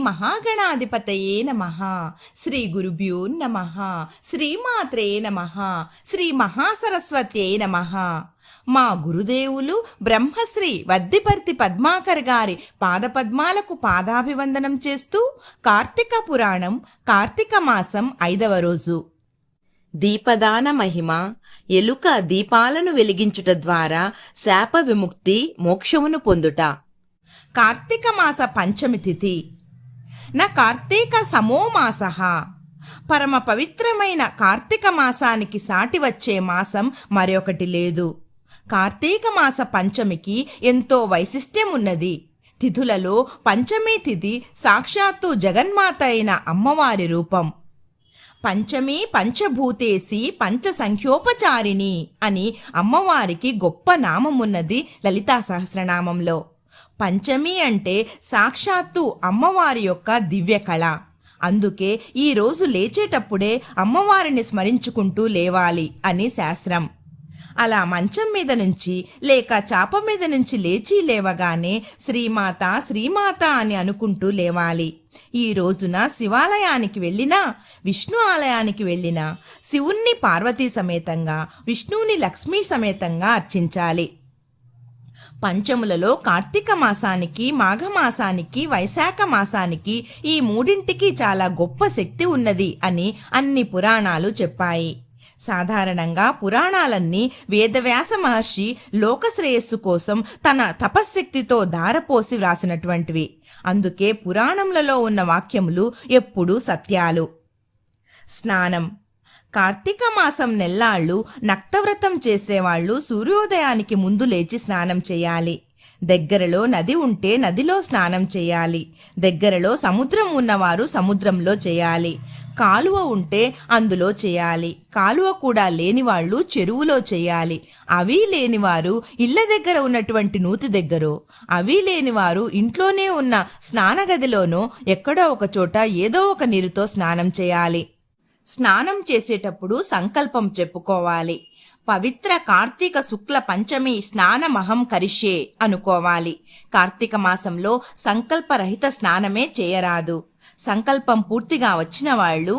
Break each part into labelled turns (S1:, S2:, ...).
S1: మహాగణాధిపతయే నమః. శ్రీ గురుభ్యో నమః. శ్రీమాత్రే నమః. శ్రీ మహాసరస్వత్యై నమః. మా గురుదేవులు బ్రహ్మశ్రీ వద్దిపర్తి పద్మాకర్ గారి పాదపద్మాలకు పాదాభివందనం చేస్తూ కార్తీక పురాణం కార్తీక మాసం 5వ రోజు. దీపదాన మహిమ. ఎలుక దీపాలను వెలిగించుట ద్వారా శాప విముక్తి, మోక్షమును పొందుట. కార్తీక మాస పంచమి తిథి. నా కార్తీక సమో మాసః. పరమ పవిత్రమైన కార్తీక మాసానికి సాటి వచ్చే మాసం మరొకటి లేదు. కార్తీక మాస పంచమికి ఎంతో వైశిష్ట్యం ఉన్నది. తిథులలో పంచమీ తిథి సాక్షాత్తు జగన్మాత అయిన అమ్మవారి రూపం. పంచమి పంచభూతేసి పంచసంఖ్యోపచారిణి అని అమ్మవారికి గొప్ప నామమున్నది లలితా సహస్రనామంలో. పంచమి అంటే సాక్షాత్తు అమ్మవారి యొక్క దివ్య కళ. అందుకే ఈరోజు లేచేటప్పుడే అమ్మవారిని స్మరించుకుంటూ లేవాలి అని శాస్త్రం. అలా మంచం మీద నుంచి లేక చాప మీద నుంచి లేవగానే శ్రీమాత శ్రీమాత అని అనుకుంటూ లేవాలి. ఈ రోజున శివాలయానికి వెళ్ళినా, విష్ణు ఆలయానికి వెళ్ళినా శివుణ్ణి పార్వతీ సమేతంగా, విష్ణువుని లక్ష్మీ సమేతంగా అర్చించాలి. పంచములలో కార్తీక మాసానికి, మాఘమాసానికి, వైశాఖ మాసానికి ఈ మూడింటికి చాలా గొప్ప శక్తి ఉన్నది అని అన్ని పురాణాలు చెప్పాయి. సాధారణంగా పురాణాలన్నీ వేదవ్యాస మహర్షి లోకశ్రేయస్సు కోసం తన తపశ్శక్తితో ధారపోసి వ్రాసినటువంటివి. అందుకే పురాణములలో ఉన్న వాక్యములు ఎప్పుడూ సత్యాలు. స్నానం. కార్తీక మాసం నెల్లాళ్ళు నక్తవ్రతం చేసేవాళ్ళు సూర్యోదయానికి ముందు లేచి స్నానం చేయాలి. దగ్గరలో నది ఉంటే నదిలో స్నానం చేయాలి. దగ్గరలో సముద్రం ఉన్నవారు సముద్రంలో చేయాలి. కాలువ ఉంటే అందులో చేయాలి. కాలువ కూడా లేనివాళ్ళు చెరువులో చేయాలి. అవి లేనివారు ఇళ్ల దగ్గర ఉన్నటువంటి నూతి దగ్గరో, అవి లేనివారు ఇంట్లోనే ఉన్న స్నానగదిలోనో ఎక్కడో ఒక చోట ఏదో ఒక నీరుతో స్నానం చేయాలి. స్నానం చేసేటప్పుడు సంకల్పం చెప్పుకోవాలి. పవిత్ర కార్తీక శుక్ల పంచమి స్నానమహం కరిష్యే అనుకోవాలి. కార్తీక మాసంలో సంకల్పరహిత స్నానమే చేయరాదు. సంకల్పం పూర్తిగా వచ్చిన వాళ్ళు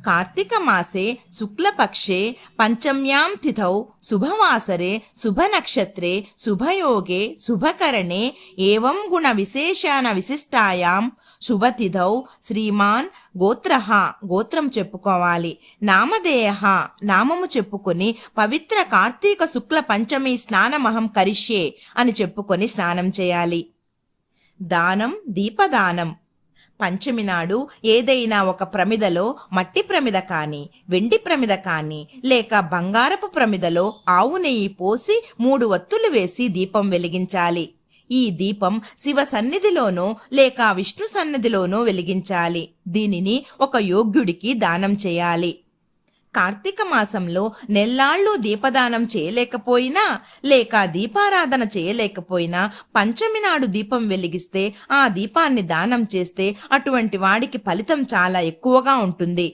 S1: కార్తీక మాసే శుక్లపక్షే పంచమ్యాం తిథౌ శుభవాసరే శుభనక్షత్రే శుభయోగే శుభకరణే ఏవం గుణ విశేషాన విశిష్టాయాం శుభతిథౌ శ్రీమాన్ గోత్రః గోత్రం చెప్పుకోవాలి. నామధేయః నామము చెప్పుకొని పవిత్ర కార్తీక శుక్ల పంచమి స్నానమహం కరిష్యే అని చెప్పుకొని స్నానం చేయాలి. దానం. దీపదానం. పంచమి నాడు ఏదైనా ఒక ప్రమిదలో మట్టి ప్రమిద కానీ, వెండి ప్రమిద కానీ, లేక బంగారపు ప్రమిదలో ఆవు నెయ్యి పోసి 3 వత్తులు వేసి దీపం వెలిగించాలి. ఈ దీపం శివ సన్నిధిలోనో లేక విష్ణు సన్నిధిలోనో వెలిగించాలి. దీనిని ఒక యోగ్యుడికి దానం చేయాలి. కార్తీక మాసంలో నెల్లాళ్ళు దీపదానం చేయలేకపోయినా లేక దీపారాధన చేయలేకపోయినా పంచమి నాడు దీపం వెలిగిస్తే, ఆ దీపాన్ని దానం చేస్తే అటువంటి వాడికి ఫలితం చాలా ఎక్కువగా ఉంటుంది.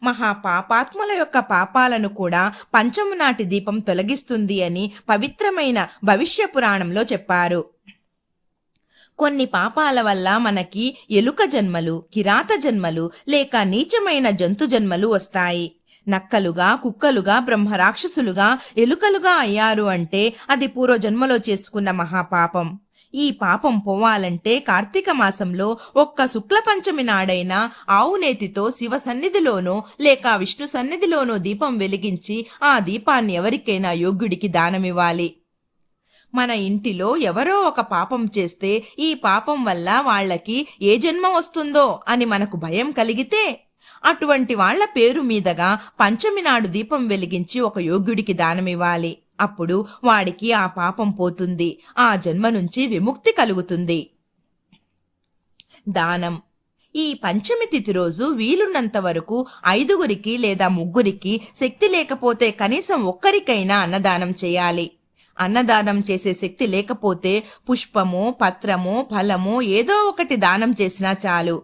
S1: మహాపాపాత్ముల యొక్క పాపాలను కూడా పంచమి నాటి దీపం తొలగిస్తుంది అని పవిత్రమైన భవిష్య పురాణంలో చెప్పారు. కొన్ని పాపాల వల్ల మనకి ఎలుక జన్మలు, కిరాత జన్మలు లేక నీచమైన జంతు జన్మలు వస్తాయి. నక్కలుగా, కుక్కలుగా, బ్రహ్మరాక్షసులుగా, ఎలుకలుగా అయ్యారు అంటే అది పూర్వజన్మలో చేసుకున్న మహాపాపం. ఈ పాపం పోవాలంటే కార్తీక మాసంలో ఒక్క శుక్ల పంచమి నాడైనా ఆవు నేతితో శివ సన్నిధిలోనో లేక విష్ణు సన్నిధిలోనో దీపం వెలిగించి ఆ దీపాన్ని ఎవరికైనా యోగ్యుడికి దానమివ్వాలి. మన ఇంటిలో ఎవరో ఒక పాపం చేస్తే ఈ పాపం వల్ల వాళ్ళకి ఏ జన్మ వస్తుందో అని మనకు భయం కలిగితే అటువంటి వాళ్ల పేరు మీదగా పంచమి నాడు దీపం వెలిగించి ఒక యోగ్యుడికి దానమివ్వాలి. అప్పుడు వాడికి ఆ పాపం పోతుంది, ఆ జన్మ నుంచి విముక్తి కలుగుతుంది. దానం. ఈ పంచమి తిథి రోజు వీలున్నంత వరకు 5గురికి లేదా 3గురికి, శక్తి లేకపోతే కనీసం ఒక్కరికైనా అన్నదానం చేయాలి. అన్నదానం చేసే శక్తి లేకపోతే పుష్పము, పత్రము, ఫలము ఏదో ఒకటి దానం చేసినా చాలు.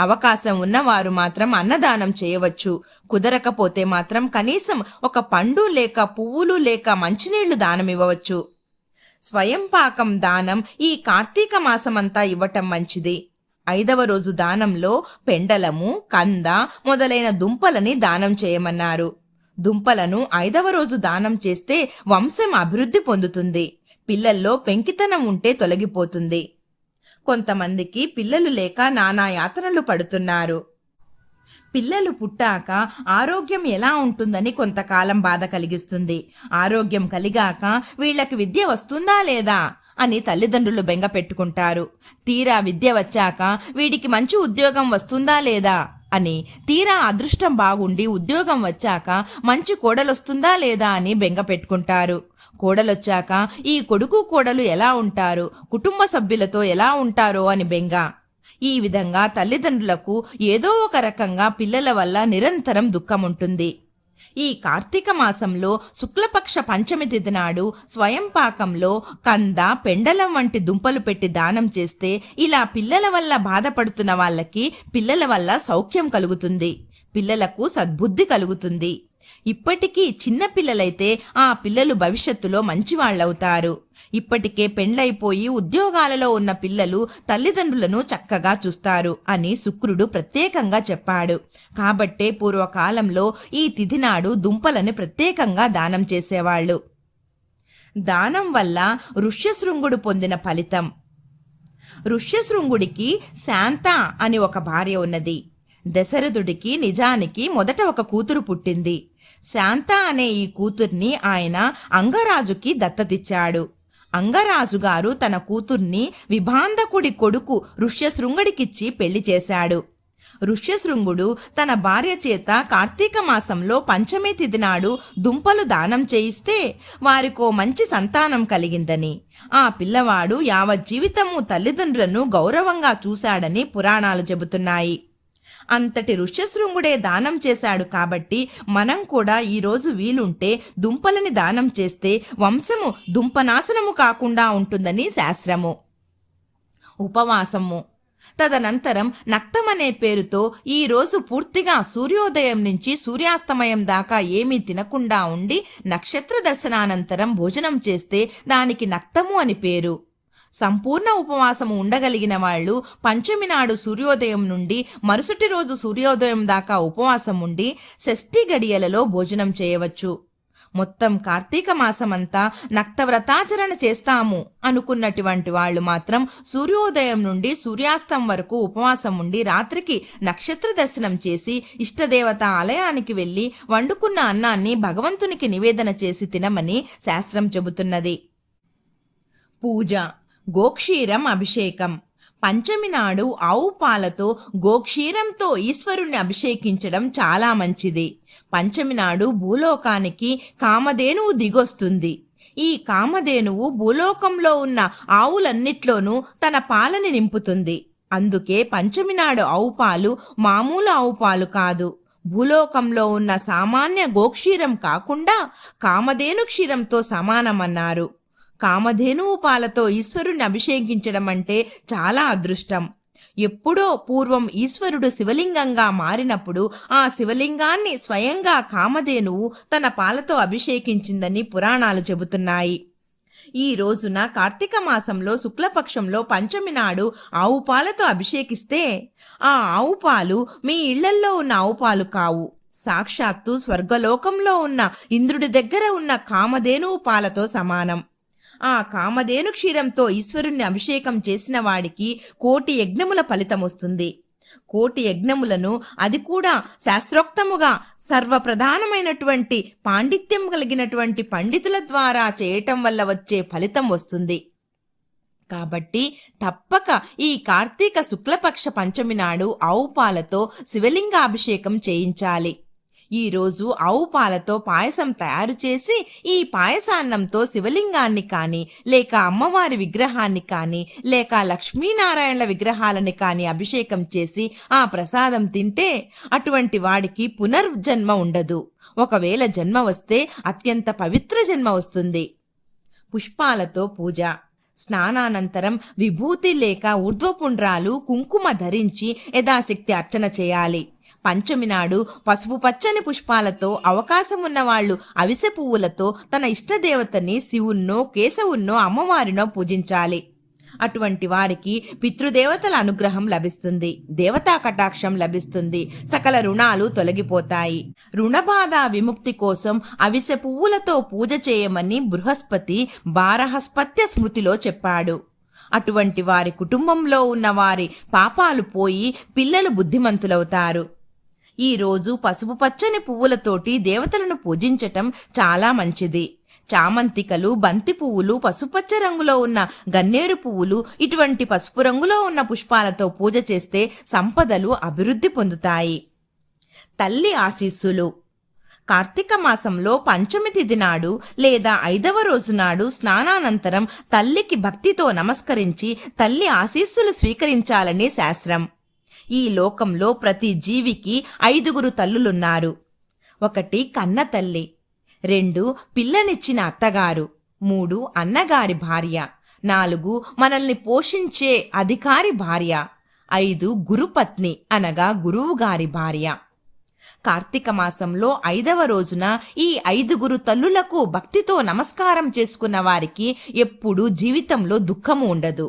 S1: అవకాశం ఉన్నవారు మాత్రం అన్నదానం చేయవచ్చు. కుదరకపోతే మాత్రం కనీసం ఒక పండు లేక పువ్వులు లేక మంచినీళ్లు దానమివ్వవచ్చు. స్వయం పాకం దానం ఈ కార్తీక మాసమంతా ఇవ్వటం మంచిది. 5వ రోజు దానంలో పెండలము, కంద మొదలైన దుంపలని దానం చేయమన్నారు. దుంపలను 5వ రోజు దానం చేస్తే వంశం అభివృద్ధి పొందుతుంది. పిల్లల్లో పెంకితనం ఉంటే తొలగిపోతుంది. కొంతమందికి పిల్లలు లేక నానా యాతనలు పడుతున్నారు. పిల్లలు పుట్టాక ఆరోగ్యం ఎలా ఉంటుందని కొంతకాలం బాధ కలిగిస్తుంది. ఆరోగ్యం కలిగాక వీళ్ళకి విద్య వస్తుందా లేదా అని తల్లిదండ్రులు బెంగ పెట్టుకుంటారు. తీరా విద్య వచ్చాక వీడికి మంచి ఉద్యోగం వస్తుందా లేదా అని, తీరా అదృష్టం బాగుండి ఉద్యోగం వచ్చాక మంచి కోడలొస్తుందా లేదా అని బెంగ పెట్టుకుంటారు. కోడలొచ్చాక ఈ కొడుకు కోడలు ఎలా ఉంటారు, కుటుంబ సభ్యులతో ఎలా ఉంటారో అని బెంగ. ఈ విధంగా తల్లిదండ్రులకు ఏదో ఒక రకంగా పిల్లల వల్ల నిరంతరం దుఃఖముంటుంది. ఈ కార్తీక మాసంలో శుక్లపక్ష పంచమి తిథి నాడు స్వయం పాకంలో కంద, పెండలం వంటి దుంపలు పెట్టి దానం చేస్తే ఇలా పిల్లల వల్ల బాధపడుతున్న వాళ్ళకి పిల్లల వల్ల సౌఖ్యం కలుగుతుంది. పిల్లలకు సద్బుద్ధి కలుగుతుంది. ఇప్పటికీ చిన్న పిల్లలైతే ఆ పిల్లలు భవిష్యత్తులో మంచివాళ్లవుతారు. ఇప్పటికే పెండ్లైపోయి ఉద్యోగాలలో ఉన్న పిల్లలు తల్లిదండ్రులను చక్కగా చూస్తారు అని శుక్రుడు ప్రత్యేకంగా చెప్పాడు. కాబట్టే పూర్వకాలంలో ఈ తిథి నాడు దుంపలను ప్రత్యేకంగా దానం చేసేవాళ్ళు. దానం వల్ల ఋష్యశృంగుడు పొందిన ఫలితం. ఋష్యశృంగుడికి శాంత అని ఒక భార్య ఉన్నది. దశరథుడికి నిజానికి మొదట ఒక కూతురు పుట్టింది. శాంత అనే ఈ కూతుర్ని ఆయన అంగరాజుకి దత్తతిచ్చాడు. అంగరాజు గారు తన కూతుర్ని విభాంధకుడి కొడుకు ఋష్యశృంగుడికిచ్చి పెళ్లి చేశాడు. ఋష్యశృంగుడు తన భార్య చేత కార్తీక మాసంలో పంచమి తిథి నాడు దుంపలు దానం చేయిస్తే వారికో మంచి సంతానం కలిగిందని, ఆ పిల్లవాడు యావజ్జీవితము తల్లిదండ్రులను గౌరవంగా చూశాడని పురాణాలు చెబుతున్నాయి. అంతటి ఋష్యశృంగుడే దానం చేశాడు కాబట్టి మనం కూడా ఈరోజు వీలుంటే దుంపలని దానం చేస్తే వంశము దుంపనాశనము కాకుండా ఉంటుందని శాస్త్రము. ఉపవాసము. తదనంతరం నక్తమనే పేరుతో ఈ రోజు పూర్తిగా సూర్యోదయం నుంచి సూర్యాస్తమయం దాకా ఏమీ తినకుండా ఉండి నక్షత్ర దర్శనానంతరం భోజనం చేస్తే దానికి నక్తము అని పేరు. సంపూర్ణ ఉపవాసము ఉండగలిగిన వాళ్ళు పంచమి నాడు సూర్యోదయం నుండి మరుసటి రోజు సూర్యోదయం దాకా ఉపవాసం ఉండి షష్ఠి గడియలలో భోజనం చేయవచ్చు. మొత్తం కార్తీక మాసమంతా నక్తవ్రతాచరణ చేస్తాము అనుకున్నటువంటి వాళ్ళు మాత్రం సూర్యోదయం నుండి సూర్యాస్తం వరకు ఉపవాసం ఉండి రాత్రికి నక్షత్ర దర్శనం చేసి ఇష్టదేవత ఆలయానికి వెళ్ళి వండుకున్న అన్నాన్ని భగవంతునికి నివేదన చేసి తినమని శాస్త్రం చెబుతున్నది. పూజ. గోక్షీరం అభిషేకం. పంచమి నాడు ఆవు పాలతో గోక్షీరంతో ఈశ్వరుణ్ణి అభిషేకించడం చాలా మంచిది. పంచమి నాడు భూలోకానికి కామధేనువు దిగొస్తుంది. ఈ కామధేనువు భూలోకంలో ఉన్న ఆవులన్నిట్లోనూ తన పాలని నింపుతుంది. అందుకే పంచమి నాడు ఆవు పాలు మామూలు ఆవు పాలు కాదు, భూలోకంలో ఉన్న సామాన్య గోక్షీరం కాకుండా కామధేను క్షీరంతో సమానమన్నారు. కామధేనువు పాలతో ఈశ్వరుణ్ణి అభిషేకించడం అంటే చాలా అదృష్టం. ఎప్పుడో పూర్వం ఈశ్వరుడు శివలింగంగా మారినప్పుడు ఆ శివలింగాన్ని స్వయంగా కామధేనువు తన పాలతో అభిషేకించిందని పురాణాలు చెబుతున్నాయి. ఈ రోజున కార్తీక మాసంలో శుక్లపక్షంలో పంచమి నాడు ఆవు పాలతో అభిషేకిస్తే ఆ ఆవు పాలు మీ ఇళ్లల్లో ఉన్న ఆవు పాలు కావు, సాక్షాత్తు స్వర్గలోకంలో ఉన్న ఇంద్రుడి దగ్గర ఉన్న కామధేనువు పాలతో సమానం. ఆ కామధేను క్షీరంతో ఈశ్వరుణ్ణి అభిషేకం చేసిన వాడికి 1,000,000 యజ్ఞముల ఫలితం వస్తుంది. 1,000,000 యజ్ఞములను, అది కూడా శాస్త్రోక్తముగా సర్వప్రధానమైనటువంటి పాండిత్యం కలిగినటువంటి పండితుల ద్వారా చేయటం వల్ల వచ్చే ఫలితం వస్తుంది. కాబట్టి తప్పక ఈ కార్తీక శుక్లపక్ష పంచమి నాడు ఆవు పాలతో శివలింగాభిషేకం చేయించాలి. ఈరోజు ఆవు పాలతో పాయసం తయారు చేసి ఈ పాయసాన్నంతో శివలింగాన్ని కానీ లేక అమ్మవారి విగ్రహాన్ని కానీ లేక లక్ష్మీనారాయణల విగ్రహాలని కానీ అభిషేకం చేసి ఆ ప్రసాదం తింటే అటువంటి వాడికి పునర్జన్మ ఉండదు. ఒకవేళ జన్మ వస్తే అత్యంత పవిత్ర జన్మ వస్తుంది. పుష్పాలతో పూజ. స్నానానంతరం విభూతి లేక ఊర్ధ్వపుండ్రాలు, కుంకుమ ధరించి యథాశక్తి అర్చన చేయాలి. పంచమి నాడు పసుపు పచ్చని పుష్పాలతో, అవకాశం ఉన్నవాళ్లు అవిసె పువ్వులతో తన ఇష్టదేవతని శివున్నో కేశవున్నో అమ్మవారినో పూజించాలి. అటువంటి వారికి పితృదేవతల అనుగ్రహం లభిస్తుంది, దేవతా కటాక్షం లభిస్తుంది, సకల రుణాలు తొలగిపోతాయి. రుణబాధ విముక్తి కోసం అవిసె పువ్వులతో పూజ చేయమని బృహస్పతి బారహస్పత్య స్మృతిలో చెప్పాడు. అటువంటి వారి కుటుంబంలో ఉన్న వారి పాపాలు పోయి పిల్లలు బుద్ధిమంతులవుతారు. ఈరోజు పసుపు పచ్చని పువ్వులతోటి దేవతలను పూజించటం చాలా మంచిది. చామంతికలు, బంతి పువ్వులు, పసుపచ్చ రంగులో ఉన్న గన్నేరు పువ్వులు, ఇటువంటి పసుపు రంగులో ఉన్న పుష్పాలతో పూజ చేస్తే సంపదలు అభివృద్ధి పొందుతాయి. తల్లి ఆశీస్సులు. కార్తీక మాసంలో పంచమి తిథి నాడు లేదా 5వ రోజు నాడు స్నానానంతరం తల్లికి భక్తితో నమస్కరించి తల్లి ఆశీస్సులు స్వీకరించాలని శాస్త్రం. ఈ లోకంలో ప్రతి జీవికి 5గురు తల్లులున్నారు. 1 కన్న తల్లి, 2 పిల్లనిచ్చిన అత్తగారు, 3 అన్నగారి భార్య, 4 మనల్ని పోషించే అధికారి భార్య, 5 గురుపత్ని అనగా గురువుగారి భార్య. కార్తీక మాసంలో 5వ రోజున ఈ 5గురు తల్లులకు భక్తితో నమస్కారం చేసుకున్న వారికి ఎప్పుడూ జీవితంలో దుఃఖము ఉండదు.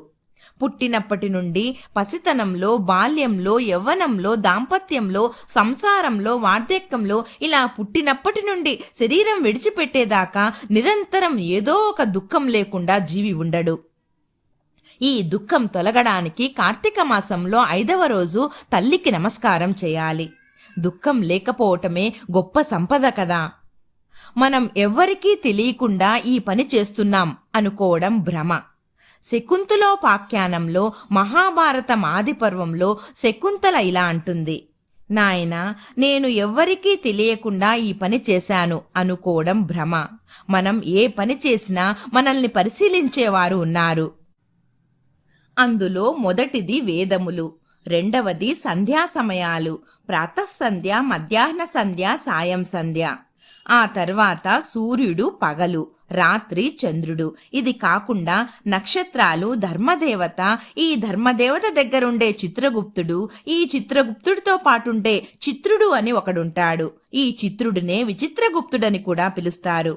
S1: పుట్టినప్పటి నుండి పసితనంలో, బాల్యంలో, యవ్వనంలో, దాంపత్యంలో, సంసారంలో, వార్ధక్యంలో ఇలా పుట్టినప్పటి నుండి శరీరం విడిచిపెట్టేదాకా నిరంతరం ఏదో ఒక దుఃఖం లేకుండా జీవి ఉండడు. ఈ దుఃఖం తొలగడానికి కార్తీక మాసంలో 5వ రోజు తల్లికి నమస్కారం చేయాలి. దుఃఖం లేకపోవటమే గొప్ప సంపద కదా. మనం ఎవ్వరికీ తెలియకుండా ఈ పని చేస్తున్నాం అనుకోవడం భ్రమ. శకుంతలోపాఖ్యానంలో మహాభారతం ఆది పర్వంలో శకుంతల ఇలా అంటుంది, నాయనా, నేను ఎవ్వరికీ తెలియకుండా ఈ పని చేశాను అనుకోవడం భ్రమ. మనం ఏ పని చేసినా మనల్ని పరిశీలించేవారు ఉన్నారు. అందులో మొదటిది వేదములు, రెండవది సంధ్యా సమయాలు, ప్రాతఃసంధ్య, మధ్యాహ్న సంధ్య, సాయం సంధ్య. ఆ తర్వాత సూర్యుడు పగలు, రాత్రి చంద్రుడు. ఇది కాకుండా నక్షత్రాలు, ధర్మదేవత, ఈ ధర్మదేవత దగ్గరుండే చిత్రగుప్తుడు, ఈ చిత్రగుప్తుడితో పాటుండే చిత్రుడు అని ఒకడుంటాడు. ఈ చిత్రుడినే విచిత్రగుప్తుడని కూడా పిలుస్తారు.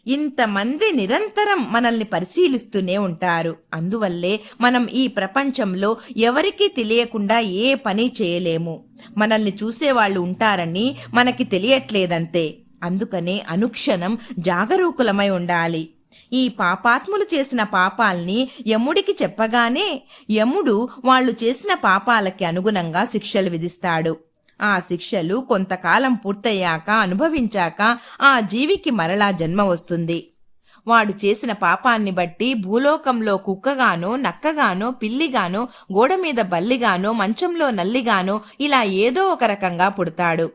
S1: ఇంతమంది నిరంతరం మనల్ని పరిశీలిస్తూనే ఉంటారు. అందువల్లే మనం ఈ ప్రపంచంలో ఎవరికీ తెలియకుండా ఏ పని చేయలేము. మనల్ని చూసేవాళ్ళు ఉంటారని మనకి తెలియట్లేదంతే. అందుకనే అనుక్షణం జాగరూకులమై ఉండాలి. ఈ పాపాత్ములు చేసిన పాపాల్ని యముడికి చెప్పగానే యముడు వాళ్ళు చేసిన పాపాలకి అనుగుణంగా శిక్షలు విధిస్తాడు. ఆ శిక్షలు కొంతకాలం పూర్తయ్యాక, అనుభవించాక ఆ జీవికి మరలా జన్మ వస్తుంది. వాడు చేసిన పాపాన్ని బట్టి భూలోకంలో కుక్కగానో, నక్కగానో, పిల్లిగానో, గోడ మీద బల్లిగానో, మంచంలో నల్లిగానో ఇలా ఏదో ఒక రకంగా పుడతాడు.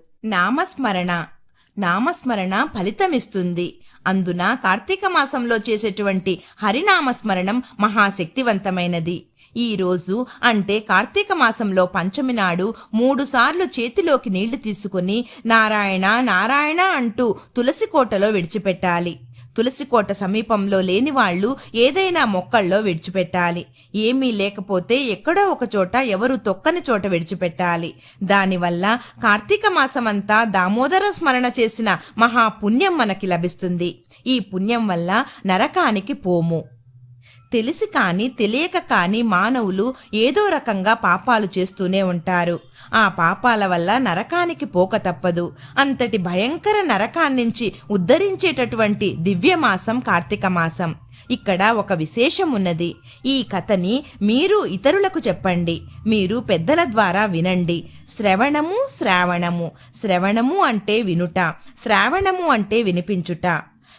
S1: నామస్మరణ ఫలితమిస్తుంది. అందున కార్తీక మాసంలో చేసేటువంటి హరినామస్మరణం మహాశక్తివంతమైనది. ఈరోజు అంటే కార్తీక మాసంలో పంచమి నాడు 3 సార్లు చేతిలోకి నీళ్లు తీసుకుని నారాయణ నారాయణ అంటూ తులసి కోటలో విడిచిపెట్టాలి. తులసి కోట సమీపంలో లేని వాళ్ళు ఏదైనా మొక్కల్లో విడిచిపెట్టాలి. ఏమీ లేకపోతే ఎక్కడో ఒక చోట, ఎవరు తొక్కని చోట విడిచిపెట్టాలి. దానివల్ల కార్తీక మాసమంతా దామోదర స్మరణ చేసిన మహాపుణ్యం మనకి లభిస్తుంది. ఈ పుణ్యం వల్ల నరకానికి పోము. తెలిసి కానీ తెలియక కానీ మానవులు ఏదో రకంగా పాపాలు చేస్తూనే ఉంటారు. ఆ పాపాల వల్ల నరకానికి పోక తప్పదు. అంతటి భయంకర నరకాన్నించి ఉద్ధరించేటటువంటి దివ్యమాసం కార్తీక మాసం. ఇక్కడ ఒక విశేషం ఉన్నది. ఈ కథని మీరు ఇతరులకు చెప్పండి. మీరు పెద్దల ద్వారా వినండి. శ్రవణము అంటే వినుట, శ్రావణము అంటే వినిపించుట.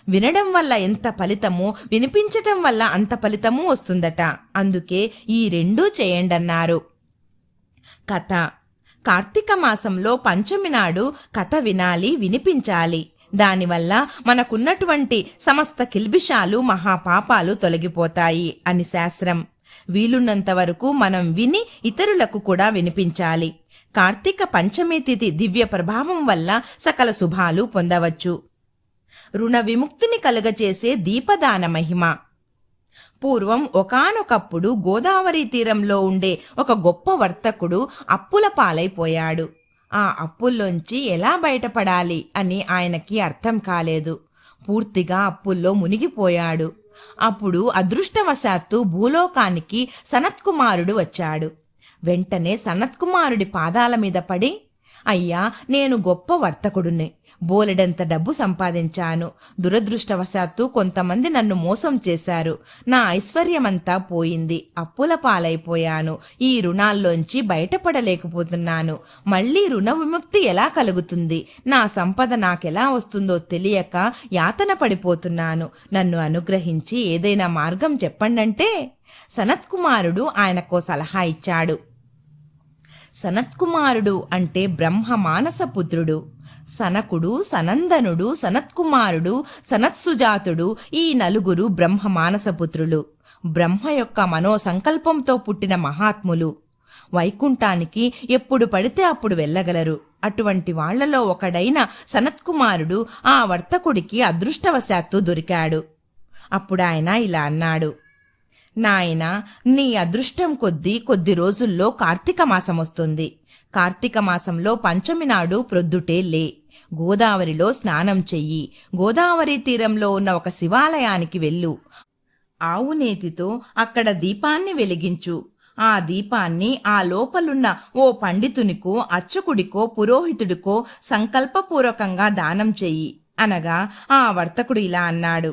S1: వినడం వల్ల ఎంత ఫలితమో వినిపించటం వల్ల అంత ఫలితము వస్తుందట. అందుకే ఈ 2 చేయండన్నారు. కథ. కార్తీక మాసంలో పంచమి నాడు కథ వినాలి, వినిపించాలి. దానివల్ల మనకున్నటువంటి సమస్త కిల్బిషాలు, మహాపాపాలు తొలగిపోతాయి అని శాస్త్రం. వీలున్నంత వరకు మనం విని ఇతరులకు కూడా వినిపించాలి. కార్తీక పంచమి తిథి దివ్య ప్రభావం వల్ల సకల శుభాలు పొందవచ్చు. రుణ విముక్తిని కలుగచేసే దీపదాన మహిమ. పూర్వం ఒకానొకప్పుడు గోదావరి తీరంలో ఉండే ఒక గొప్ప వర్తకుడు అప్పుల పాలైపోయాడు. ఆ అప్పుల్లోంచి ఎలా బయటపడాలి అని ఆయనకి అర్థం కాలేదు. పూర్తిగా అప్పుల్లో మునిగిపోయాడు. అప్పుడు అదృష్టవశాత్తు భూలోకానికి సనత్కుమారుడు వచ్చాడు. వెంటనే సనత్కుమారుడి పాదాల మీద పడి, అయ్యా, నేను గొప్ప వర్తకుడిని, బోలెడంత డబ్బు సంపాదించాను. దురదృష్టవశాత్తు కొంతమంది నన్ను మోసం చేశారు. నా ఐశ్వర్యమంతా పోయింది, అప్పుల పాలైపోయాను. ఈ రుణాల్లోంచి బయటపడలేకపోతున్నాను. మళ్ళీ రుణ విముక్తి ఎలా కలుగుతుంది? నా సంపద నాకెలా వస్తుందో తెలియక యాతన పడిపోతున్నాను. నన్ను అనుగ్రహించి ఏదైనా మార్గం చెప్పండంటే సనత్కుమారుడు ఆయనకో సలహా ఇచ్చాడు. సనత్కుమారుడు అంటే బ్రహ్మ మానసపుత్రుడు. సనకుడు, సనందనుడు, సనత్కుమారుడు, సనత్సుజాతుడు, ఈ నలుగురు బ్రహ్మ మానసపుత్రులు. బ్రహ్మ యొక్క మనోసంకల్పంతో పుట్టిన మహాత్ములు. వైకుంఠానికి ఎప్పుడు పడితే అప్పుడు వెళ్ళగలరు. అటువంటి వాళ్లలో ఒకడైన సనత్కుమారుడు ఆ వర్తకుడికి అదృష్టవశాత్తు దొరికాడు. అప్పుడు ఆయన ఇలా అన్నాడు, నాయనా, నీ అదృష్టం కొద్ది రోజుల్లో కార్తీక మాసం వస్తుంది. కార్తీక మాసంలో పంచమి నాడు ప్రొద్దుటే లే, గోదావరిలో స్నానం చెయ్యి. గోదావరి తీరంలో ఉన్న ఒక శివాలయానికి వెళ్ళు. ఆవు నేతితో అక్కడ దీపాన్ని వెలిగించు. ఆ దీపాన్ని ఆ లోపలున్న ఓ పండితునికో, అర్చకుడికో, పురోహితుడికో సంకల్పపూర్వకంగా దానం చెయ్యి అనగా ఆ వర్తకుడు ఇలా అన్నాడు,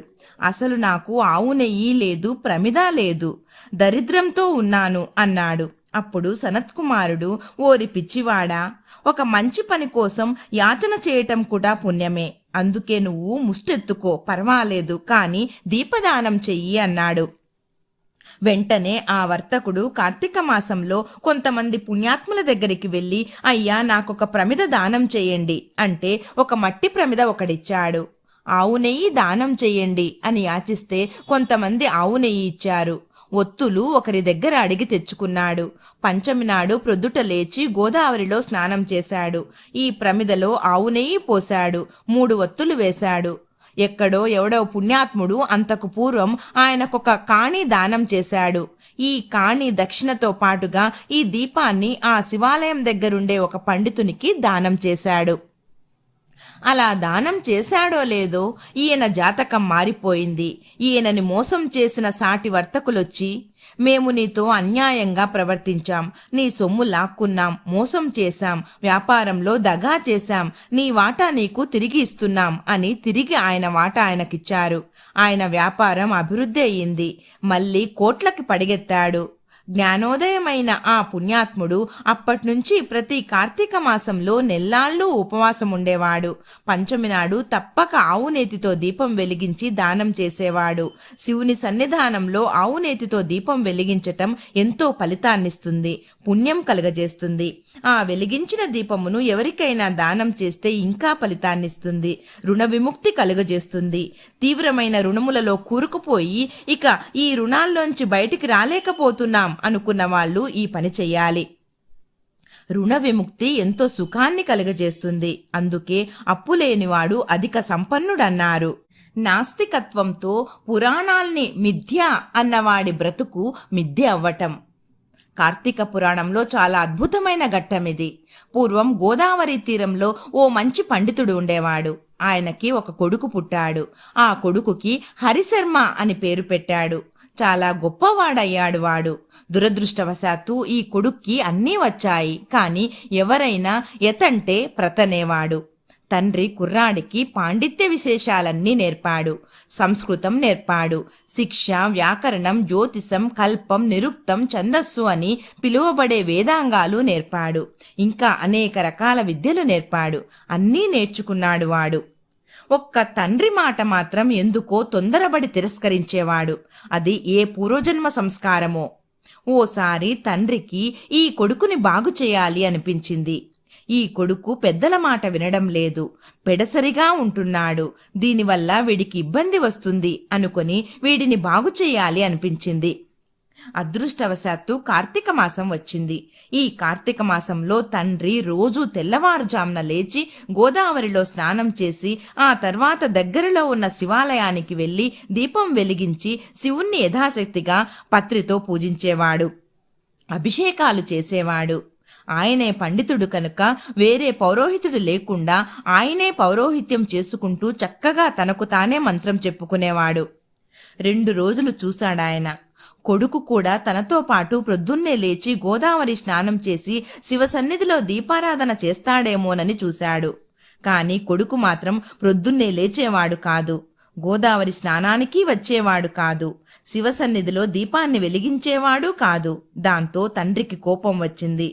S1: అసలు నాకు ఆవు నెయ్యి లేదు, ప్రమిద లేదు, దరిద్రంతో ఉన్నాను అన్నాడు. అప్పుడు సనత్కుమారుడు, ఓరి పిచ్చివాడా, ఒక మంచి పని కోసం యాచన చేయటం కూడా పుణ్యమే. అందుకే నువ్వు ముష్టెత్తుకో, పర్వాలేదు, కానీ దీపదానం చెయ్యి అన్నాడు. వెంటనే ఆ వర్తకుడు కార్తీక మాసంలో కొంతమంది పుణ్యాత్ముల దగ్గరికి వెళ్ళి, అయ్యా, నాకొక ప్రమిద దానం చేయండి అంటే ఒక మట్టి ప్రమిద ఒకడిచ్చాడు. ఆవు నెయ్యి దానం చెయ్యండి అని యాచిస్తే కొంతమంది ఆవు నెయ్యి ఇచ్చారు. ఒత్తులు ఒకరి దగ్గర అడిగి తెచ్చుకున్నాడు. పంచమి నాడు ప్రొద్దుట లేచి గోదావరిలో స్నానం చేశాడు. ఈ ప్రమిదలో ఆవు నెయ్యి పోశాడు. 3 ఒత్తులు వేశాడు. ఎక్కడో ఎవడో పుణ్యాత్ముడు అంతకు పూర్వం ఆయనకొక కాణి దానం చేశాడు. ఈ కాణి దక్షిణతో పాటుగా ఈ దీపాన్ని ఆ శివాలయం దగ్గరుండే ఒక పండితునికి దానం చేశాడు. అలా దానం చేశాడో లేదో ఈయన జాతకం మారిపోయింది. ఈయనని మోసం చేసిన సాటి వర్తకులొచ్చి, మేము నీతో అన్యాయంగా ప్రవర్తించాం, నీ సొమ్ము లాక్కున్నాం, మోసం చేశాం, వ్యాపారంలో దగా చేశాం, నీ వాటా నీకు తిరిగి ఇస్తున్నాం అని తిరిగి ఆయన వాటా ఆయనకిచ్చారు. ఆయన వ్యాపారం అభివృద్ధి అయ్యింది. మళ్ళీ కోట్లకి పడిగెత్తాడు. జ్ఞానోదయమైన ఆ పుణ్యాత్ముడు అప్పట్నుంచి ప్రతి కార్తీక మాసంలో నెల్లాళ్ళు ఉపవాసం ఉండేవాడు. పంచమి నాడు తప్పక ఆవు నేతితో దీపం వెలిగించి దానం చేసేవాడు. శివుని సన్నిధానంలో ఆవు నేతితో దీపం వెలిగించటం ఎంతో ఫలితాన్నిస్తుంది, పుణ్యం కలుగజేస్తుంది. ఆ వెలిగించిన దీపమును ఎవరికైనా దానం చేస్తే ఇంకా ఫలితాన్నిస్తుంది, రుణ విముక్తి కలుగజేస్తుంది. తీవ్రమైన రుణములలో కూరుకుపోయి ఇక ఈ రుణాల్లోంచి బయటికి రాలేకపోతున్నాం అనుకున్న వాళ్ళు ఈ పని చెయ్యాలి. రుణ విముక్తి ఎంతో సుఖాన్ని కలుగజేస్తుంది. అందుకే అప్పులేనివాడు అధిక సంపన్నుడన్నారు. నాస్తికత్వంతో పురాణాల్ని మిథ్య అన్నవాడి బ్రతుకు మిథ్య అవ్వటం. కార్తీక పురాణంలో చాలా అద్భుతమైన ఘట్టమిది. పూర్వం గోదావరి తీరంలో ఓ మంచి పండితుడు ఉండేవాడు. ఆయనకి ఒక కొడుకు పుట్టాడు. ఆ కొడుకుకి హరిశర్మ అని పేరు పెట్టాడు. చాలా గొప్పవాడయ్యాడు వాడు. దురదృష్టవశాత్తు ఈ కొడుక్కి అన్నీ వచ్చాయి, కానీ ఎవరైనా ఎతంటే ప్రతనేవాడు. తండ్రి కుర్రాడికి పాండిత్య విశేషాలన్నీ నేర్పాడు. సంస్కృతం నేర్పాడు. శిక్ష, వ్యాకరణం, జ్యోతిషం, కల్పం, నిరుక్తం, ఛందస్సు అని పిలువబడే వేదాంగాలు నేర్పాడు. ఇంకా అనేక రకాల విద్యలు నేర్పాడు. అన్నీ నేర్చుకున్నాడు వాడు. ఒక్క తండ్రి మాట మాత్రం ఎందుకో తొందరబడి తిరస్కరించేవాడు. అది ఏ పూర్వజన్మ సంస్కారమో. ఓసారి తండ్రికి ఈ కొడుకుని బాగు చేయాలి అనిపించింది. ఈ కొడుకు పెద్దల మాట వినడం లేదు, పెడసరిగా ఉంటున్నాడు, దీనివల్ల వీడికి ఇబ్బంది వస్తుంది అనుకొని వీడిని బాగు చేయాలి అనిపించింది. అదృష్టవశాత్తు కార్తీక మాసం వచ్చింది. ఈ కార్తీక మాసంలో తండ్రి రోజు తెల్లవారుజామున లేచి గోదావరిలో స్నానం చేసి ఆ తర్వాత దగ్గరలో ఉన్న శివాలయానికి వెళ్ళి దీపం వెలిగించి శివుణ్ణి యథాశక్తిగా పత్రితో పూజించేవాడు. అభిషేకాలు చేసేవాడు. ఆయనే పండితుడు కనుక వేరే పౌరోహితుడు లేకుండా ఆయనే పౌరోహిత్యం చేసుకుంటూ చక్కగా తనకు తానే మంత్రం చెప్పుకునేవాడు. 2 రోజులు చూశాడాయన. కొడుకు కూడా తనతో పాటు ప్రొద్దున్నే లేచి గోదావరి స్నానం చేసి శివసన్నిధిలో దీపారాధన చేస్తాడేమోనని చూశాడు. కాని కొడుకు మాత్రం ప్రొద్దున్నే లేచేవాడు కాదు, గోదావరి స్నానానికి వచ్చేవాడు కాదు, శివసన్నిధిలో దీపాన్ని వెలిగించేవాడు కాదు. దాంతో తండ్రికి కోపం వచ్చింది.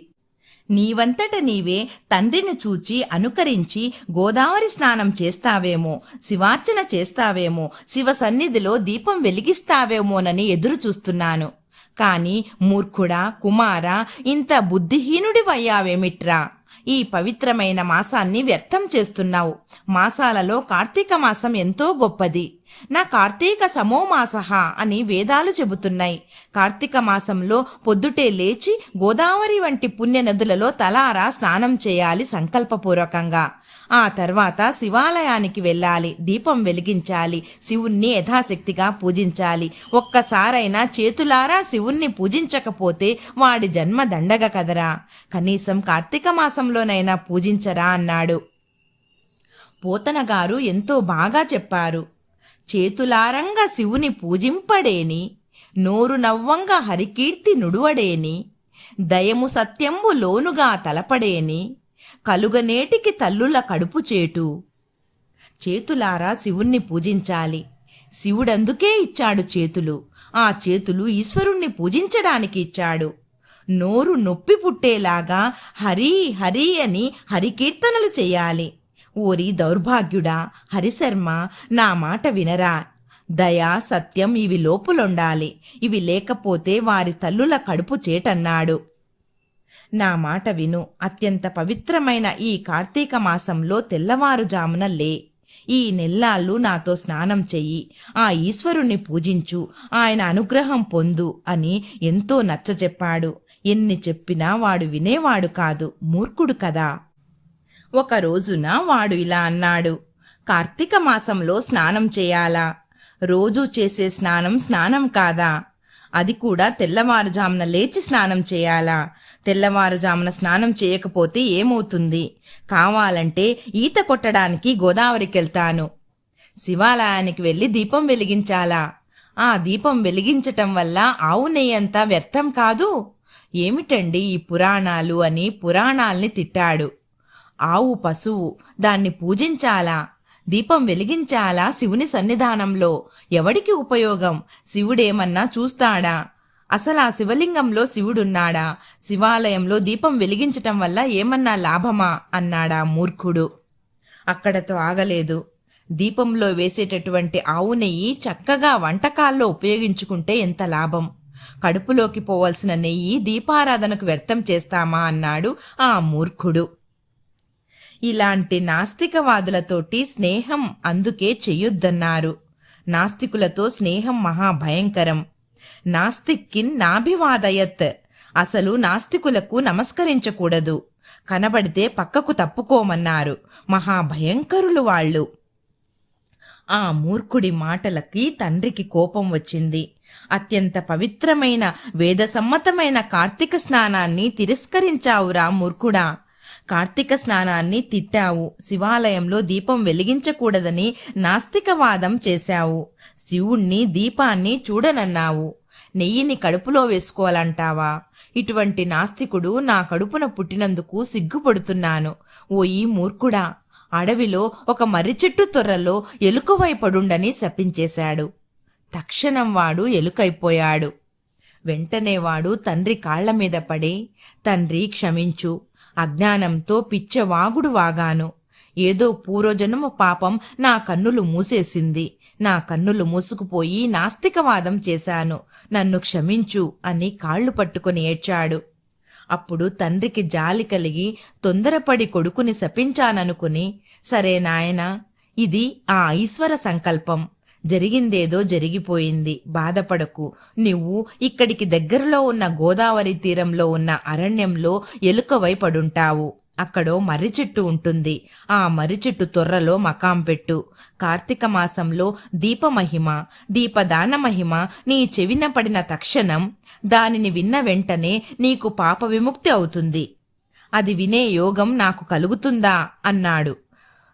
S1: నీవంతట నీవే తండ్రిని చూచి అనుకరించి గోదావరి స్నానం చేస్తావేమో, శివార్చన చేస్తావేమో, శివసన్నిధిలో దీపం వెలిగిస్తావేమోనని ఎదురు చూస్తున్నాను. కాని మూర్ఖుడా, కుమారా, ఇంత బుద్ధిహీనుడివయ్యావేమిట్రా? ఈ పవిత్రమైన మాసాన్ని వ్యర్థం చేస్తున్నావు. మాసాలలో కార్తీక మాసం ఎంతో గొప్పది. నా కార్తీక సమోమాసః అని వేదాలు చెబుతున్నాయి. కార్తీక మాసంలో పొద్దుటే లేచి గోదావరి వంటి పుణ్య నదులలో తలారా స్నానం చేయాలి సంకల్పపూర్వకంగా. ఆ తర్వాత శివాలయానికి వెళ్ళాలి, దీపం వెలిగించాలి, శివుణ్ణి యథాశక్తిగా పూజించాలి. ఒక్కసారైనా చేతులారా శివుణ్ణి పూజించకపోతే వాడి జన్మ దండగ కదరా. కనీసం కార్తీక మాసంలోనైనా పూజించరా అన్నాడు. పోతనగారు ఎంతో బాగా చెప్పారు. చేతులారంగా శివుని పూజింపడేని, నోరు నవ్వంగా హరికీర్తి నుడువడేని, దయము సత్యంబు లోనుగా తలపడేని, కలుగనేటికి తల్లుల కడుపు చేటు. చేతులారా శివుణ్ణి పూజించాలి. శివుడందుకే ఇచ్చాడు చేతులు. ఆ చేతులు ఈశ్వరుణ్ణి పూజించడానికి ఇచ్చాడు. నోరు నొప్పి పుట్టేలాగా హరి హరి అని హరికీర్తనలు చేయాలి. ఓరి దౌర్భాగ్యుడా, హరిశర్మ, నా మాట వినరా. దయ, సత్యం ఇవి లోపులుండాలి. ఇవి లేకపోతే వారి తల్లుల కడుపు చేటన్నాడు. నా మాట విను. అత్యంత పవిత్రమైన ఈ కార్తీక మాసంలో తెల్లవారుజామున లే. ఈ నెల్లాళ్ళు నాతో స్నానం చెయ్యి. ఆ ఈశ్వరుణ్ణి పూజించు, ఆయన అనుగ్రహం పొందు అని ఎంతో నచ్చజెప్పాడు. ఎన్ని చెప్పినా వాడు వినేవాడు కాదు, మూర్ఖుడు కదా. ఒక రోజున వాడు ఇలా అన్నాడు. కార్తీక మాసంలో స్నానం చేయాలా? రోజూ చేసే స్నానం స్నానం కాదా? అది కూడా తెల్లవారుజామున లేచి స్నానం చేయాలా? తెల్లవారుజామున స్నానం చేయకపోతే ఏమవుతుంది? కావాలంటే ఈత కొట్టడానికి గోదావరికి వెళ్తాను. శివాలయానికి వెళ్ళి దీపం వెలిగించాలా? ఆ దీపం వెలిగించటం వల్ల ఆవు నెయ్యంతా వ్యర్థం కాదు. ఏమిటండి ఈ పురాణాలు అని పురాణాల్ని తిట్టాడు. ఆవు పశువు, దాన్ని పూజించాలా? దీపం వెలిగించాలా శివుని సన్నిధానంలో? ఎవడికి ఉపయోగం? శివుడేమన్నా చూస్తాడా? అసలు ఆ శివలింగంలో శివుడున్నాడా? శివాలయంలో దీపం వెలిగించటం వల్ల ఏమన్నా లాభమా అన్నాడా మూర్ఖుడు. అక్కడతో ఆగలేదు. దీపంలో వేసేటటువంటి ఆవు నెయ్యి చక్కగా వంటకాల్లో ఉపయోగించుకుంటే ఎంత లాభం. కడుపులోకి పోవలసిన నెయ్యి దీపారాధనకు వ్యర్థం చేస్తామా అన్నాడు ఆ మూర్ఖుడు. ఇలాంటి నాస్తికవాదులతోటి స్నేహం అందుకే చెయ్యొద్దన్నారు. నాస్తికులతో స్నేహం మహాభయంకరం. నాస్తిక్కిన్ నాభివాదయత్. అసలు నాస్తికులకు నమస్కరించకూడదు. కనబడితే పక్కకు తప్పుకోమన్నారు. మహాభయంకరులు వాళ్ళు. ఆ మూర్ఖుడి మాటలకి తండ్రికి కోపం వచ్చింది. అత్యంత పవిత్రమైన వేదసమ్మతమైన కార్తీక స్నానాన్ని తిరస్కరించావురా మూర్ఖుడా. కార్తీక స్నానాన్ని తిట్టావు. శివాలయంలో దీపం వెలిగించకూడదని నాస్తికవాదం చేశావు. శివుణ్ణి, దీపాన్ని చూడనన్నావు. నెయ్యిని కడుపులో వేసుకోవాలంటావా? ఇటువంటి నాస్తికుడు నా కడుపున పుట్టినందుకు సిగ్గుపడుతున్నాను. ఓ ఈ మూర్ఖుడా, అడవిలో ఒక మర్రి చెట్టు తొర్రలో ఎలుకవై పడుండని శపించేశాడు. తక్షణం వాడు ఎలుకైపోయాడు. వెంటనే వాడు తండ్రి కాళ్ల మీద పడి, తండ్రి క్షమించు, అజ్ఞానంతో పిచ్చవాగుడు వాగాను. ఏదో పూర్వజన్మ పాపం నా కన్నులు మూసేసింది. నా కన్నులు మూసుకుపోయి నాస్తికవాదం చేశాను, నన్ను క్షమించు అని కాళ్ళు పట్టుకుని ఏడ్చాడు. అప్పుడు తండ్రికి జాలి కలిగి తొందరపడి కొడుకుని శపించాననుకుని, సరే నాయనా, ఇది ఆ ఈశ్వర సంకల్పం. జరిగిందేదో జరిగిపోయింది, బాధపడకు. నువ్వు ఇక్కడికి దగ్గరలో ఉన్న గోదావరి తీరంలో ఉన్న అరణ్యంలో ఎలుకవై పడుంటావు. అక్కడో మర్రి చెట్టు ఉంటుంది. ఆ మర్రి చెట్టు తొర్రలో మకాం పెట్టు. కార్తీక మాసంలో దీపమహిమ, దీపదాన మహిమ నీ చెవిన పడిన తక్షణం, దానిని విన్న వెంటనే నీకు పాప విముక్తి అవుతుంది. అది వినే యోగం నాకు కలుగుతుందా అన్నాడు.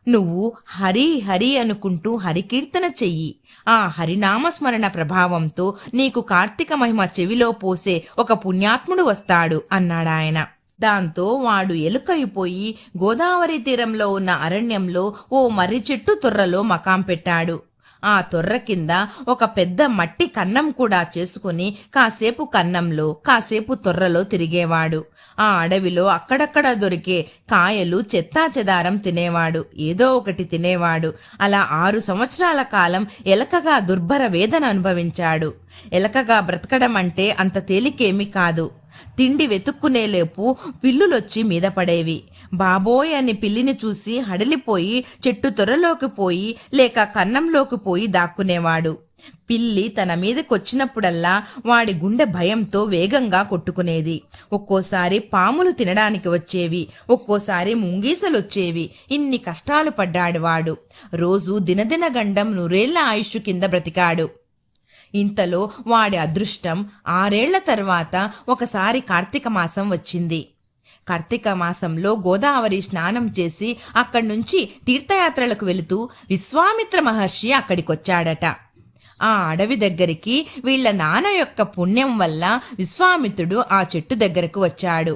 S1: నువ్వు హరి హరి అనుకుంటూ హరికీర్తన చెయ్యి. ఆ హరినామస్మరణ ప్రభావంతో నీకు కార్తీక మహిమ చెవిలో పోసే ఒక పుణ్యాత్ముడు వస్తాడు అన్నాడాయన. దాంతో వాడు ఎలుకైపోయి గోదావరి తీరంలో ఉన్న అరణ్యంలో ఓ మర్రి చెట్టు తొర్రలో మకాం పెట్టాడు. ఆ తొర్ర కింద ఒక పెద్ద మట్టి కన్నం కూడా చేసుకుని కాసేపు కన్నంలో కాసేపు తొర్రలో తిరిగేవాడు. ఆ అడవిలో అక్కడక్కడ దొరికే కాయలు చెత్తా చెదారం తినేవాడు, ఏదో ఒకటి తినేవాడు. అలా 6 సంవత్సరాల కాలం ఎలకగా దుర్భర వేదన అనుభవించాడు. ఎలకగా బ్రతకడం అంటే అంత తేలికేమీ కాదు. తిండి వెతుక్కునేలేపు పిల్లులొచ్చి మీద పడేవి. బాబోయ్ అని పిల్లిని చూసి హడలిపోయి చెట్టు తొర్రలోకి పోయి లేక కన్నంలోకి పోయి దాక్కునేవాడు. పిల్లి తన మీదకొచ్చినప్పుడల్లా వాడి గుండె భయంతో వేగంగా కొట్టుకునేది. ఒక్కోసారి పాములు తినడానికి వచ్చేవి, ఒక్కోసారి ముంగీసలొచ్చేవి. ఇన్ని కష్టాలు పడ్డాడు వాడు. రోజు దినదిన గండం 100 ఏళ్ల ఆయుష్ కింద బ్రతికాడు. ఇంతలో వాడి అదృష్టం 6 ఏళ్ల తర్వాత ఒకసారి కార్తీక మాసం వచ్చింది. కార్తీక మాసంలో గోదావరి స్నానం చేసి అక్కడి నుంచి తీర్థయాత్రలకు వెళుతూ విశ్వామిత్ర మహర్షి అక్కడికొచ్చాడట. ఆ అడవి దగ్గరికి వీళ్ల నాన్న యొక్క పుణ్యం వల్ల విశ్వామిత్రుడు ఆ చెట్టు దగ్గరకు వచ్చాడు.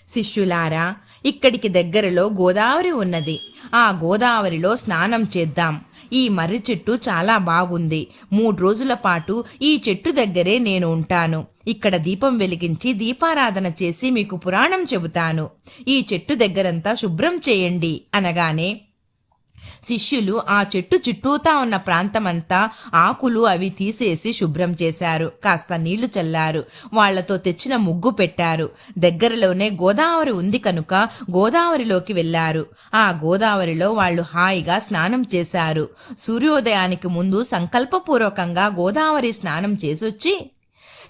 S1: శిష్యులారా, ఇక్కడికి దగ్గరలో గోదావరి ఉన్నది. ఆ గోదావరిలో స్నానం చేద్దాం. ఈ మర్రి చెట్టు చాలా బాగుంది. 3 రోజుల పాటు ఈ చెట్టు దగ్గరే నేను ఉంటాను. ఇక్కడ దీపం వెలిగించి దీపారాధన చేసి మీకు పురాణం చెబుతాను. ఈ చెట్టు దగ్గరంతా శుభ్రం చేయండి అనగానే శిష్యులు ఆ చెట్టు చుట్టూతా ఉన్న ప్రాంతమంతా ఆకులు అవి తీసేసి శుభ్రం చేశారు. కాస్త నీళ్లు చల్లారు. వాళ్లతో తెచ్చిన ముగ్గు పెట్టారు. దగ్గరలోనే గోదావరి ఉంది కనుక గోదావరిలోకి వెళ్లారు. ఆ గోదావరిలో వాళ్ళు హాయిగా స్నానం చేశారు. సూర్యోదయానికి ముందు సంకల్పపూర్వకంగా గోదావరి స్నానం చేసొచ్చి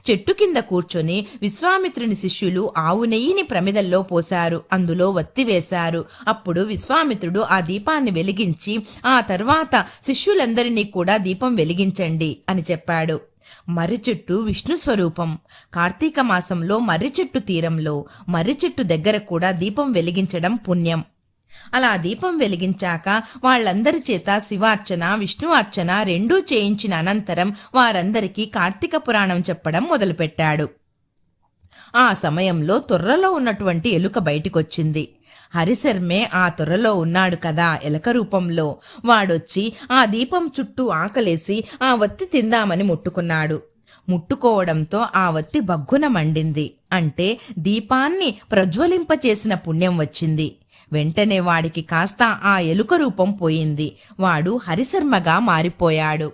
S1: చెట్టు కింద కూర్చొని విశ్వామిత్రుని శిష్యులు ఆవు నెయ్యిని ప్రమిదల్లో పోశారు. అందులో వత్తి వేశారు. అప్పుడు విశ్వామిత్రుడు ఆ దీపాన్ని వెలిగించి ఆ తర్వాత శిష్యులందరినీ కూడా దీపం వెలిగించండి అని చెప్పాడు. మర్రి చెట్టు విష్ణు స్వరూపం. కార్తీక మాసంలో మర్రి చెట్టు తీరంలో మర్రి చెట్టు దగ్గర కూడా దీపం వెలిగించడం పుణ్యం. అలా దీపం వెలిగించాక వాళ్ళందరి చేత శివార్చన విష్ణు అర్చన రెండూ చేయించిన అనంతరం వారందరికీ కార్తీక పురాణం చెప్పడం మొదలుపెట్టాడు. ఆ సమయంలో తొర్రలో ఉన్నటువంటి ఎలుక బయటికొచ్చింది. హరిశర్మే ఆ తొర్రలో ఉన్నాడు కదా ఎలక రూపంలో. వాడొచ్చి ఆ దీపం చుట్టూ ఆకలేసి ఆ వత్తి తిందామని ముట్టుకున్నాడు. ముట్టుకోవడంతో ఆ వత్తి బగ్గున మండింది. అంటే దీపాన్ని ప్రజ్వలింపచేసిన పుణ్యం వచ్చింది. వెంటనే వాడికి కాస్త ఆ ఎలుక రూపం పోయింది. వాడు హరిశర్మగా మారిపోయాడు.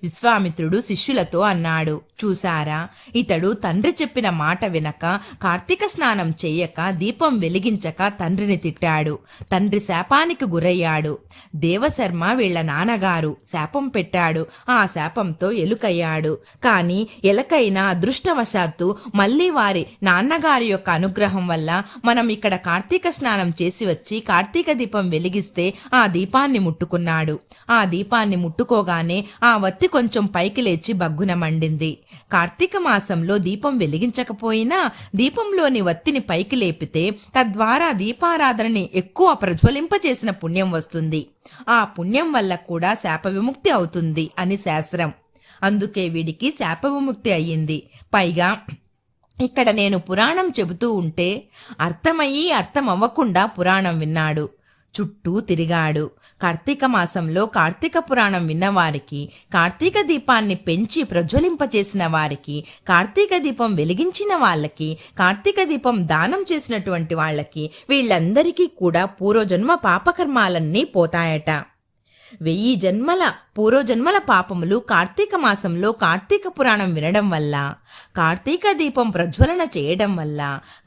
S1: విశ్వామిత్రుడు శిష్యులతో అన్నాడు, చూసారా, ఇతడు తండ్రి చెప్పిన మాట వినక కార్తీక స్నానం చెయ్యక దీపం వెలిగించక తండ్రిని తిట్టాడు. తండ్రి శాపానికి గురయ్యాడు. దేవశర్మ వీళ్ల నాన్నగారు శాపం పెట్టాడు. ఆ శాపంతో ఎలుకయ్యాడు. కానీ ఎలకైన అదృష్టవశాత్తు మళ్ళీ వారి నాన్నగారి యొక్క అనుగ్రహం వల్ల మనం ఇక్కడ కార్తీక స్నానం చేసి వచ్చి కార్తీక దీపం వెలిగిస్తే ఆ దీపాన్ని ముట్టుకున్నాడు. ఆ దీపాన్ని ముట్టుకోగానే ఆ వత్తి కొంచెం పైకి లేచి బగ్గున మండింది. కార్తీక మాసంలో దీపం వెలిగించకపోయినా దీపంలోని వత్తిని పైకి లేపితే తద్వారా దీపారాధనని ఎక్కువ ప్రజ్వలింపచేసిన పుణ్యం వస్తుంది. ఆ పుణ్యం వల్ల కూడా శాప విముక్తి అవుతుంది అని శాస్త్రం. అందుకే వీడికి శాప విముక్తి అయ్యింది. పైగా ఇక్కడ నేను పురాణం చెబుతూ ఉంటే అర్థమయ్యి అర్థం అవ్వకుండా పురాణం విన్నాడు. చుట్టూ తిరిగాడు. కార్తీక మాసంలో కార్తీక పురాణం విన్నవారికి, కార్తీక దీపాన్ని పెంచి ప్రజ్వలింపచేసిన వారికి, కార్తీక దీపం వెలిగించిన వాళ్ళకి, కార్తీక దీపం దానం చేసినటువంటి వాళ్ళకి వీళ్ళందరికీ కూడా పూర్వజన్మ పాపకర్మాలన్నీ పోతాయట. 1000 జన్మల పూర్వజన్మల పాపములు కార్తీక మాసంలో కార్తీక పురాణం వినడం వల్ల, కార్తీక దీపం ప్రజ్వలన చేయడం వల్ల,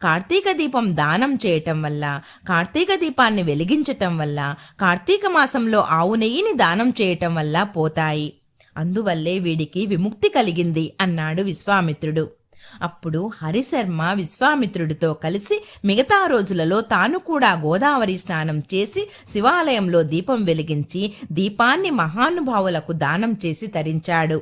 S1: కార్తీక దీపం దానం చేయటం వల్ల, కార్తీక దీపాన్ని వెలిగించటం వల్ల, కార్తీక మాసంలో ఆవు నెయ్యిని దానం చేయటం వల్ల పోతాయి. అందువల్లే వీడికి విముక్తి కలిగింది అన్నాడు విశ్వామిత్రుడు. అప్పుడు హరిశర్మ విశ్వామిత్రుడితో కలిసి మిగతా రోజులలో తాను కూడా గోదావరి స్నానం చేసి శివాలయంలో దీపం వెలిగించి దీపాన్ని మహానుభావులకు దానం చేసి తరించాడు.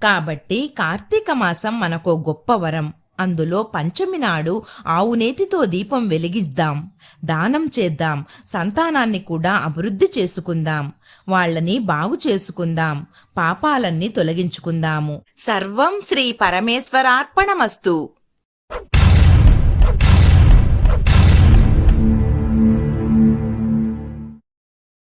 S1: కాబట్టి కార్తీక మాసం మనకో గొప్ప వరం. అందులో పంచమి నాడు ఆవునేతితో దీపం వెలిగిద్దాం, దానం చేద్దాం, సంతానాన్ని కూడా అభివృద్ధి చేసుకుందాం, వాళ్ళని బాగు చేసుకుందాం, పాపాలన్నీ తొలగించుకుందాము. సర్వం శ్రీ పరమేశ్వరార్పణమస్తు.